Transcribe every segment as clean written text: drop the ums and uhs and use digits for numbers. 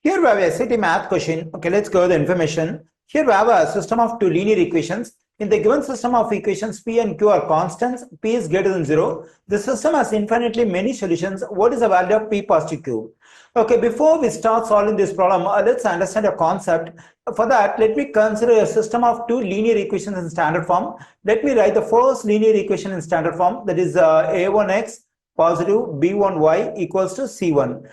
Here we have a SAT math question. Okay, let's go with the information. Here we have a system of two linear equations. In the given system of equations, P and Q are constants. P is greater than 0. The system has infinitely many solutions. What is the value of P positive Q? Okay, before we start solving this problem, let's understand a concept. For that, let me consider a system of two linear equations in standard form. Let me write the first linear equation in standard form, that is a1x positive b1y equals to c1.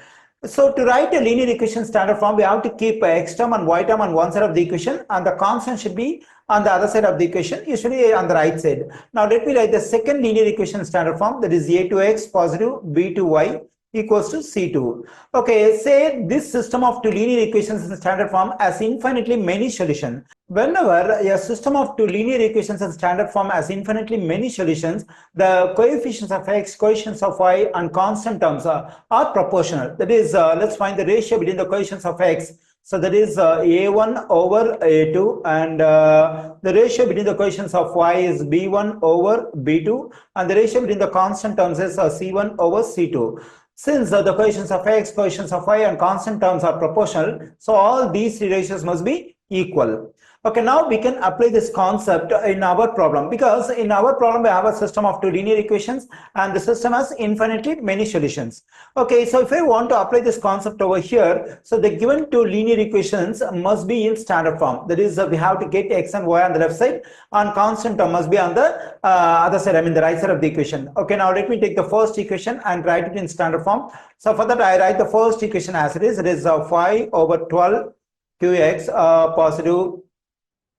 So to write a linear equation standard form, we have to keep x term and y term on one side of the equation, and the constant should be on the other side of the equation, usually on the right side. Now let me write the second linear equation standard form, that is a2x positive b2y equals to C2. Okay, say this system of two linear equations in standard form has infinitely many solutions. Whenever a system of two linear equations in standard form has infinitely many solutions, the coefficients of x, coefficients of y, and constant terms are proportional. That is, let's find the ratio between the coefficients of x. So that is a1 over a2, and the ratio between the coefficients of y is b1 over b2, and the ratio between the constant terms is c1 over c2. Since the coefficients of x, coefficients of y, and constant terms are proportional, so all these three ratios must be equal. Okay, now we can apply this concept in our problem, because in our problem we have a system of two linear equations and the system has infinitely many solutions. Okay, so if I want to apply this concept over here, so the given two linear equations must be in standard form. That is, we have to get x and y on the left side, and constant term must be on the other side, I mean the right side of the equation. Okay, now let me take the first equation and write it in standard form. So for that, I write the first equation as it is. It is 5 over 12 qx positive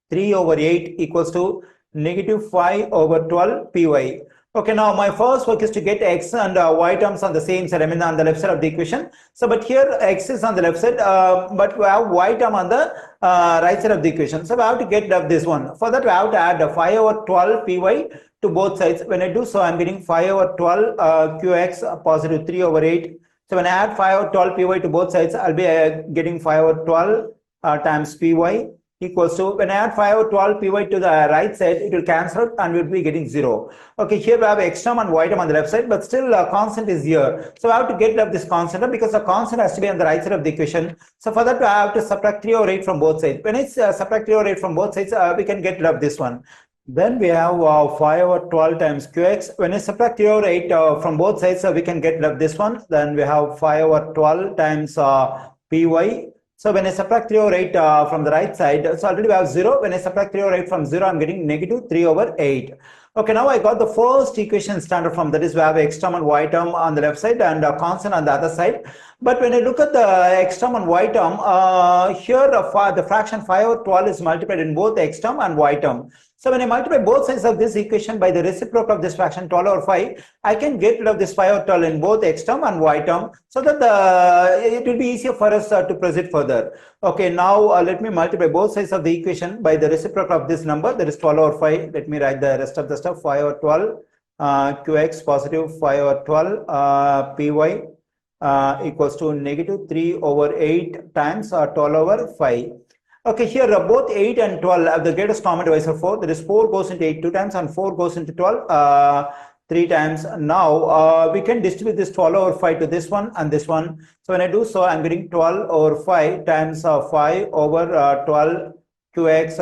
3 over 8 equals to negative 5 over 12 py. Okay, now my first work is to get x and y terms on the same side, I mean on the left side of the equation. So, but here x is on the left side, but we have y term on the right side of the equation. So, we have to get this one. For that, we have to add 5 over 12 py to both sides. When I do so, I'm getting 5 over 12 qx positive 3 over 8. So, when I add 5 over 12 py to both sides, I'll be getting 5 over 12 times py equals to, when I add 5 over 12 py to the right side, it will cancel out and we'll be getting 0. Okay, here we have x term and y term on the left side, but still constant is here. So I have to get rid of this constant because the constant has to be on the right side of the equation. So for that, I have to subtract 3 over 8 from both sides. When it's subtract 3 over 8 from both sides, we can get rid of this one. Then we have 5 over 12 times qx. When I subtract 3 over 8 from both sides, we can get rid of this one. Then we have 5 over 12 times py. So when I subtract 3 over 8 from the right side, so already we have 0. When I subtract 3 over 8 from 0, I'm getting negative 3 over 8. Okay, now I got the first equation standard form, that is we have x term and y term on the left side and constant on the other side. But when I look at the x term and y term, here the fraction 5 over 12 is multiplied in both x term and y term. So when I multiply both sides of this equation by the reciprocal of this fraction 12 over 5, I can get rid of this 5 over 12 in both x term and y term, so that it will be easier for us to proceed further. Okay, now let me multiply both sides of the equation by the reciprocal of this number, that is 12 over 5. Let me write the rest of the stuff. 5 over 12 qx positive 5 over 12 py equals to negative 3 over 8 times 12 over 5. Okay, here both 8 and 12 have the greatest common divisor 4. That is 4 goes into 8 2 times and 4 goes into 12 3 times. Now we can distribute this 12 over 5 to this one and this one. So when I do so, I'm getting 12 over 5 times 5 over 12 qx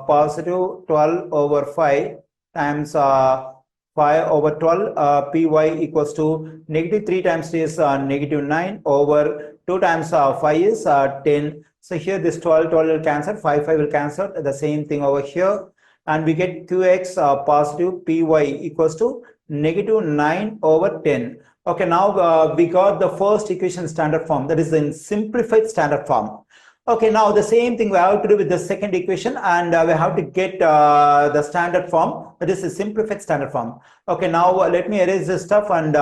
positive 12 over 5 times 5 over 12 py equals to negative 3 times 3 is negative 9 over 2 times 5 is 10. So here this 12 will cancel, 5 will cancel, the same thing over here, and we get qx positive py equals to negative 9 over 10. Okay, now we got the first equation standard form, that is in simplified standard form. Okay, now the same thing we have to do with the second equation, and we have to get the standard form, that is a simplified standard form. Okay, now let me erase this stuff and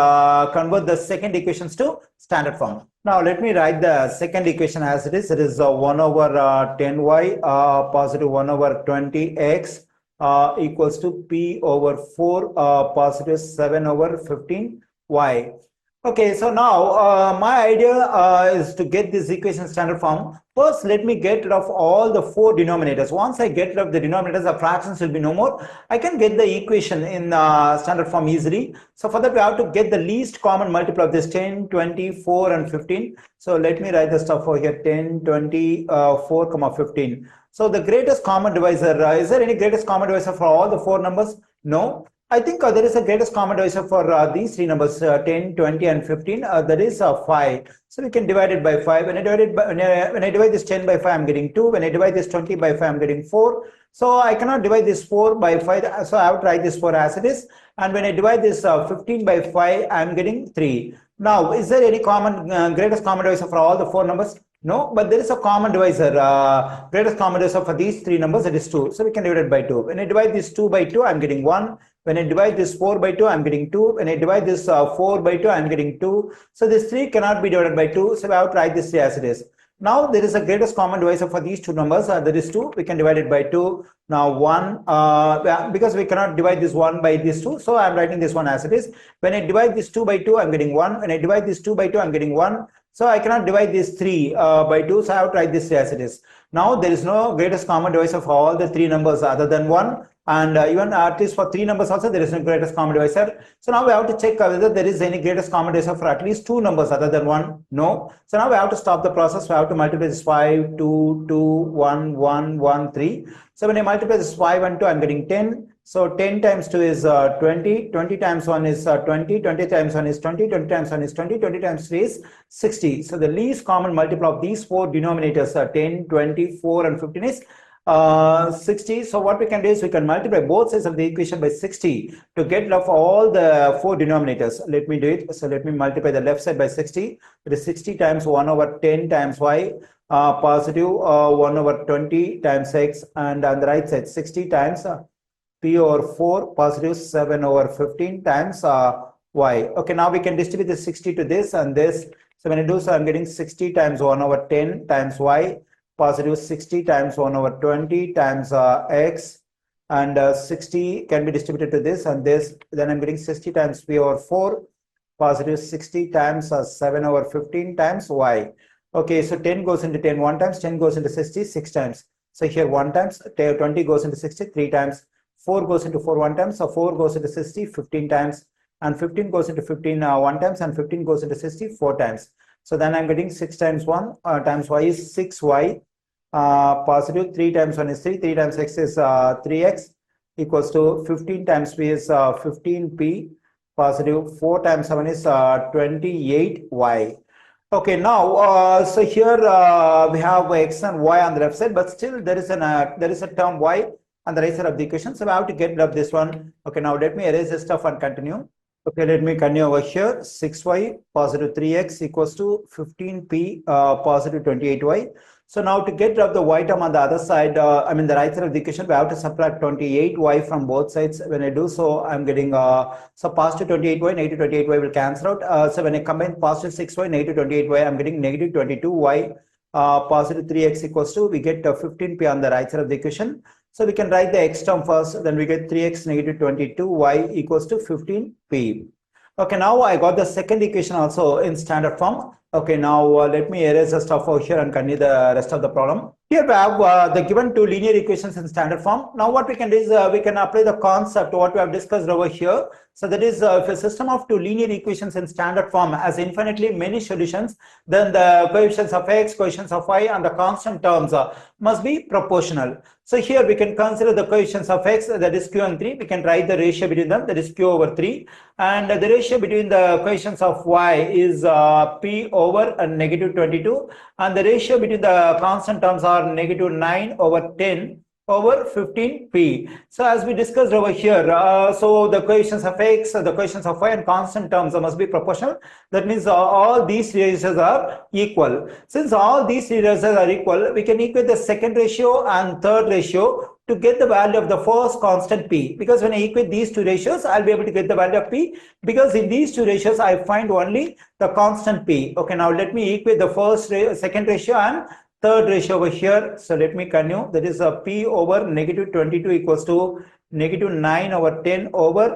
convert the second equations to standard form. Now let me write the second equation as it is. It is 1 over 10y positive 1 over 20x equals to p over 4 positive 7 over 15y. Okay, so now my idea is to get this equation standard form. First, let me get rid of all the four denominators. Once I get rid of the denominators, the fractions will be no more. I can get the equation in standard form easily. So for that, we have to get the least common multiple of this 10, 20, 4, and 15. So let me write the stuff over here 10, 20, 4, 15. So the greatest common divisor, is there any greatest common divisor for all the four numbers? No. I think there is a greatest common divisor for these three numbers 10, 20, and 15. That is 5. So we can divide it by 5. When I divide this 10 by 5, I'm getting 2. When I divide this 20 by 5, I'm getting 4. So I cannot divide this 4 by 5. So I have to write this 4 as it is. And when I divide this 15 by 5, I'm getting 3. Now, is there any common greatest common divisor for all the four numbers? No, but there is a common divisor, greatest common divisor for these three numbers, that is 2. So we can divide it by 2. When I divide this 2 by 2, I'm getting 1. When I divide this 4 by 2, I'm getting 2. When I divide this 4 by 2, I'm getting 2. So this 3 cannot be divided by 2. So I have to write this as it is. Now there is a greatest common divisor for these two numbers. That is 2. We can divide it by 2. Now 1, because we cannot divide this 1 by this 2. So I'm writing this one as it is. When I divide this 2 by 2, I'm getting 1. When I divide this 2 by 2, I'm getting 1. So I cannot divide this 3 by 2. So I have to write this as it is. Now there is no greatest common divisor for all the three numbers other than 1. And even at least for three numbers also there is no greatest common divisor. So now we have to check whether there is any greatest common divisor for at least two numbers other than 1. No. So now we have to stop the process. We have to multiply this 5, 2, 2, 1, 1, 1, 3. So when I multiply this 5 and 2, I'm getting 10. So 10 times 2 is 20, 20 times 1 is 20, 20 times 1 is 20, 20 times 1 is 20, 20 times 3 is 60. So the least common multiple of these four denominators are 10, 20, 4, and 15 is 60. So what we can do is we can multiply both sides of the equation by 60 to get rid of all the four denominators. Let me do it. So let me multiply the left side by 60. It is 60 times 1 over 10 times y, positive 1 over 20 times x, and on the right side 60 times p over 4 positive 7 over 15 times y. Okay, now we can distribute the 60 to this and this. So when I do so, I'm getting 60 times 1 over 10 times y, positive 60 times 1 over 20 times x, and 60 can be distributed to this and this. Then I'm getting 60 times p over 4, positive 60 times 7 over 15 times y. Okay, so 10 goes into 10 one times, 10 goes into 60 6 times. So here 1 times, 20 goes into 60 3 times, 4 goes into 4 1 times, so 4 goes into 60 15 times, and 15 goes into 15 1 times, and 15 goes into 60 4 times. So then I'm getting 6 times 1 times y is 6y, positive 3 times 1 is 3, 3 times x is 3x, equals to 15 times p is 15p, positive 4 times 7 is 28y. Okay, now so here we have x and y on the left side, but still there is a term y on the right side of the equation. So we have to get rid of this one. Okay, now let me erase this stuff and continue. Okay, let me continue over here. 6y positive 3x equals to 15p positive 28y. So now to get rid of the y term on the other side, the right side of the equation, we have to subtract 28y from both sides. When I do so, I'm getting so positive 28y, negative 28y will cancel out. So when I combine positive 6y, negative 28y, I'm getting negative 22y, positive 3x equals to, we get 15p on the right side of the equation. So we can write the x term first, then we get 3x negative 22y equals to 15p. Okay, now I got the second equation also in standard form. Okay, now let me erase the stuff over here and continue the rest of the problem. Here we have the given two linear equations in standard form. Now what we can do is we can apply the concept to what we have discussed over here. So that is if a system of two linear equations in standard form has infinitely many solutions, then the coefficients of x, coefficients of y, and the constant terms must be proportional. So here we can consider the coefficients of x, that is q and 3. We can write the ratio between them, that is q over 3. And the ratio between the coefficients of y is p over negative 22. And the ratio between the constant terms are negative 9 over 10 over 15p. So as we discussed over here, so the coefficients of x, the coefficients of y, and constant terms must be proportional. That means all these ratios are equal. Since all these ratios are equal, we can equate the second ratio and third ratio to get the value of the first constant p. Because when I equate these two ratios, I'll be able to get the value of p, because in these two ratios I find only the constant p. Okay, now let me equate the second ratio and third ratio over here. So let me continue. That is p over negative 22 equals to negative 9 over 10 over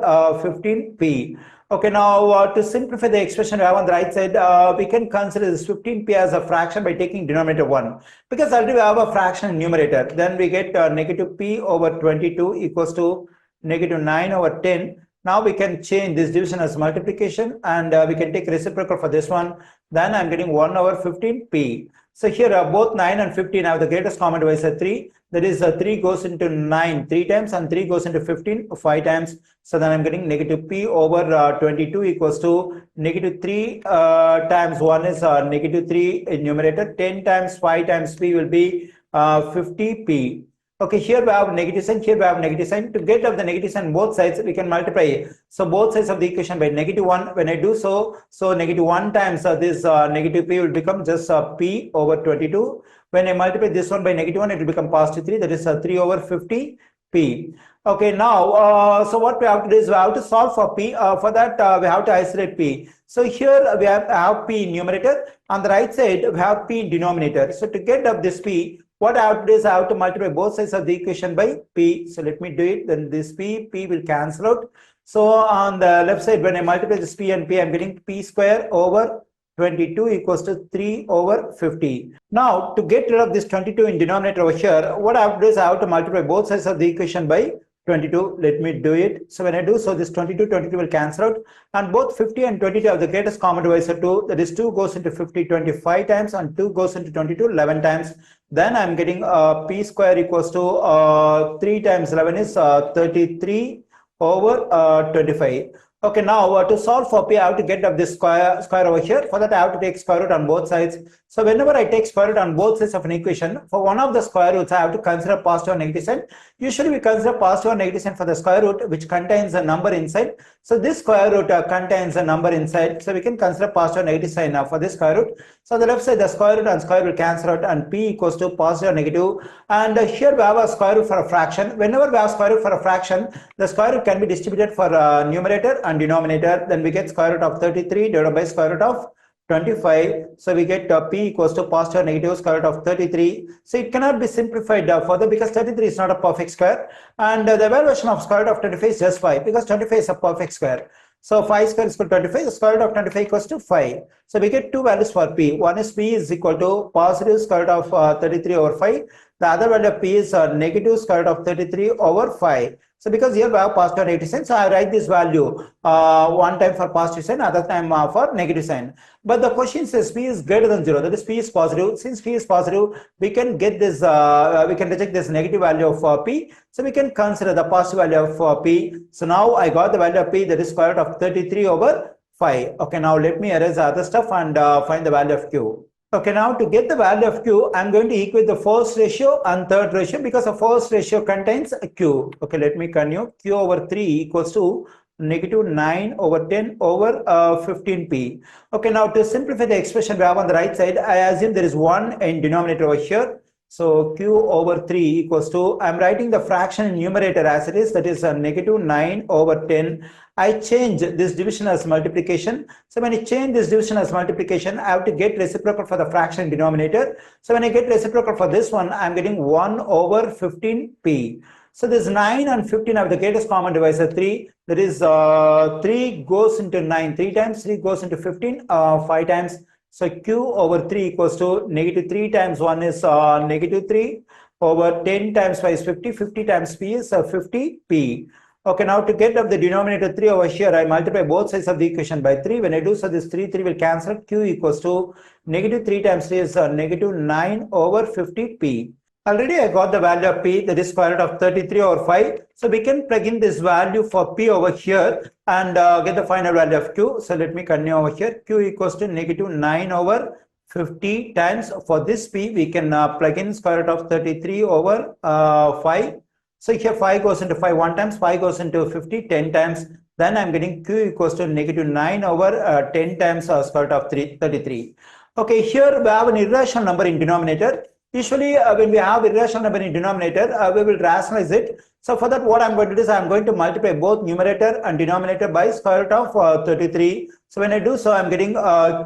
15p. Okay, now to simplify the expression we have on the right side, we can consider this 15p as a fraction by taking denominator 1. Because already we have a fraction in numerator, then we get negative p over 22 equals to negative 9 over 10. Now we can change this division as multiplication, and we can take reciprocal for this one. Then I'm getting 1 over 15p. So here both 9 and 15 have the greatest common divisor 3. That is 3 goes into 9 3 times and 3 goes into 15 5 times. So then I'm getting negative p over 22 equals to negative 3 times 1 is negative 3 in numerator. 10 times 5 times p will be 50p. Okay, here we have negative sign, here we have negative sign. To get of the negative sign both sides, we can multiply. So both sides of the equation by negative 1. When I do so, negative 1 times this negative p will become just p over 22. When I multiply this one by negative 1, it will become positive 3. That is 3 over 50p. Okay, now, so what we have to do is we have to solve for p. For that, we have to isolate p. So here we have p in numerator. On the right side, we have p in denominator. So to get of this p, what I have to do is I have to multiply both sides of the equation by p. So let me do it. Then this p will cancel out. So on the left side, when I multiply this p and p, I'm getting p square over 22 equals to 3 over 50. Now, to get rid of this 22 in denominator over here, what I have to do is I have to multiply both sides of the equation by 22. Let me do it. So when I do so, this 22 will cancel out, and both 50 and 22 have the greatest common divisor 2. That is 2 goes into 50 25 times and 2 goes into 22 11 times. Then I'm getting p square equals to 3 times 11 is 33 over 25. Okay, now to solve for p, I have to get up this square over here. For that, I have to take square root on both sides. So whenever I take square root on both sides of an equation, for one of the square roots, I have to consider positive or negative sign. Usually we consider positive or negative sign for the square root, which contains a number inside. So this square root contains a number inside. So we can consider positive or negative sign for this square root. So on the left side, the square root and square root will cancel out, and p equals to positive or negative. And here we have a square root for a fraction. Whenever we have square root for a fraction, the square root can be distributed for numerator and denominator. Then we get square root of 33 divided by square root of 25. So we get p equals to positive or negative square root of 33. So it cannot be simplified further because 33 is not a perfect square, and the evaluation of square root of 25 is just 5 because 25 is a perfect square. So 5 square is equal to 25. The square root of 25 equals to 5. So we get two values for p. One is p is equal to positive square root of 33 over 5. The other value of p is negative square root of 33 over 5. So because here we have positive and negative sign, so I write this value one time for positive sign, other time for negative sign. But the question says p is greater than 0. That is, p is positive. Since p is positive, we can get this, we can reject this negative value of p. So we can consider the positive value of p. So now I got the value of p, that is square root of 33 over 5. Okay, now let me erase the other stuff and find the value of q. Okay, now to get the value of q, I'm going to equate the first ratio and third ratio because the first ratio contains a q. Okay, let me continue. Q over 3 equals to negative 9 over 10 over 15p. Okay, now to simplify the expression we have on the right side, I assume there is 1 in denominator over here. So q over 3 equals to, I'm writing the fraction in numerator as it is, that is negative 9 over 10. I change this division as multiplication. So when I change this division as multiplication, I have to get reciprocal for the fraction in denominator. So when I get reciprocal for this one, I'm getting 1 over 15p. So this 9 and 15 have the greatest common divisor 3. That is 3 goes into 9 3 times, 3 goes into 15 5 times. So q over 3 equals to negative 3 times 1 is negative 3 over 10 times 5 is 50. 50 times p is 50p. Okay, now to get up the denominator 3 over here, I multiply both sides of the equation by 3. When I do so, this 3 will cancel. Q equals to negative 3 times 3 is negative 9 over 50p. Already I got the value of p, that is square root of 33 over 5. So we can plug in this value for p over here and get the final value of q. So let me continue over here. Q equals to negative 9 over 50 times, for this p, we can plug in square root of 33 over 5. So here 5 goes into 5 1 times, 5 goes into 50 10 times. Then I'm getting q equals to negative 9 over 10 times square root of 33. Okay, here we have an irrational number in denominator. Usually when we have irrational number in denominator, we will rationalize it. So for that, what I'm going to do is I'm going to multiply both numerator and denominator by square root of 33. So when I do so, I'm getting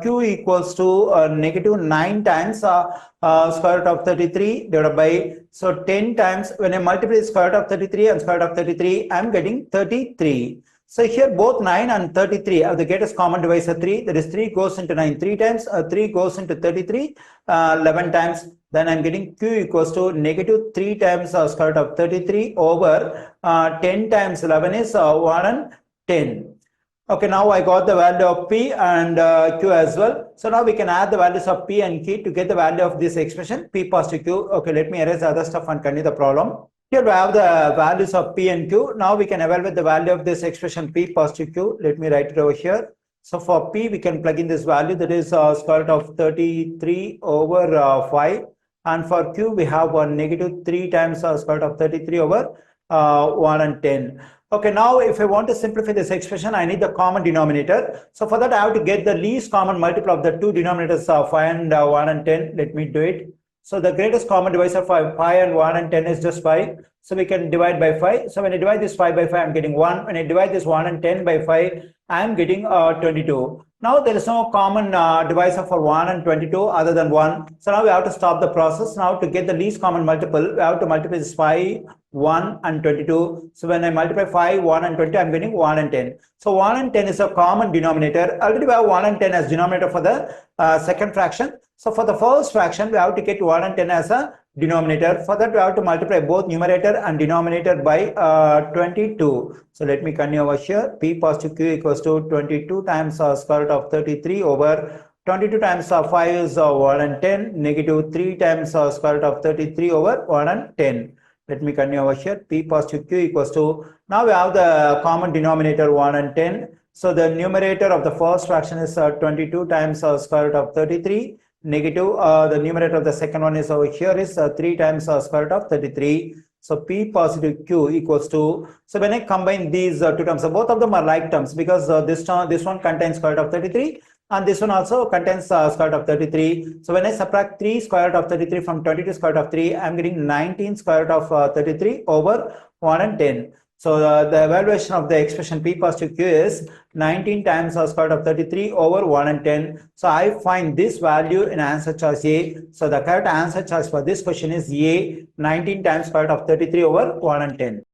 q equals to negative 9 times square root of 33 divided by, so 10 times, when I multiply square root of 33 and square root of 33, I'm getting 33. So here both 9 and 33 have the greatest common divisor 3. That is 3 goes into 9 3 times, 3 goes into 33 11 times. Then I'm getting Q equals to negative 3 times square root of 33 over 10 times 11 is 1 and 10. Okay, now I got the value of P and Q as well. So now we can add the values of P and Q to get the value of this expression, P positive Q. Okay, let me erase the other stuff and continue the problem. Here we have the values of P and Q. Now we can evaluate the value of this expression P positive Q. Let me write it over here. So for P, we can plug in this value, that is square root of 33 over 5. And for Q, we have negative 3 times square root of 33 over 1 and 10. Okay, now if I want to simplify this expression, I need the common denominator. So for that, I have to get the least common multiple of the two denominators, 5 and 1 and 10. Let me do it. So the greatest common divisor for 5 and 1 and 10 is just 5. So we can divide by 5. So when I divide this 5 by 5, I'm getting 1. When I divide this 1 and 10 by 5, I'm getting 22. Now there is no common divisor for 1 and 22 other than 1. So now we have to stop the process. Now to get the least common multiple, we have to multiply this 5, 1 and 22. So when I multiply 5, 1 and 20, I'm getting 1 and 10. So 1 and 10 is a common denominator. Already we have 1 and 10 as denominator for the second fraction. So for the first fraction, we have to get 1 and 10 as a denominator. For that, we have to multiply both numerator and denominator by 22. So let me continue over here. P positive Q equals to 22 times square root of 33 over 22 times 5 is 1 and 10. Negative 3 times square root of 33 over 1 and 10. Let me continue over here. P positive Q equals to, now we have the common denominator 1 and 10. So the numerator of the first fraction is 22 times square root of 33. Negative, the numerator of the second one is over here is 3 times square root of 33. So P positive Q equals to, so when I combine these two terms, so both of them are like terms because this one contains square root of 33 and this one also contains square root of 33. So when I subtract 3 square root of 33 from 22 square root of 3, I'm getting 19 square root of 33 over 1 and 10. So the evaluation of the expression P positive Q is 19 times square root of 33 over 1 and 10. So I find this value in answer choice A. So the correct answer choice for this question is A, 19 times square root of 33 over 1 and 10.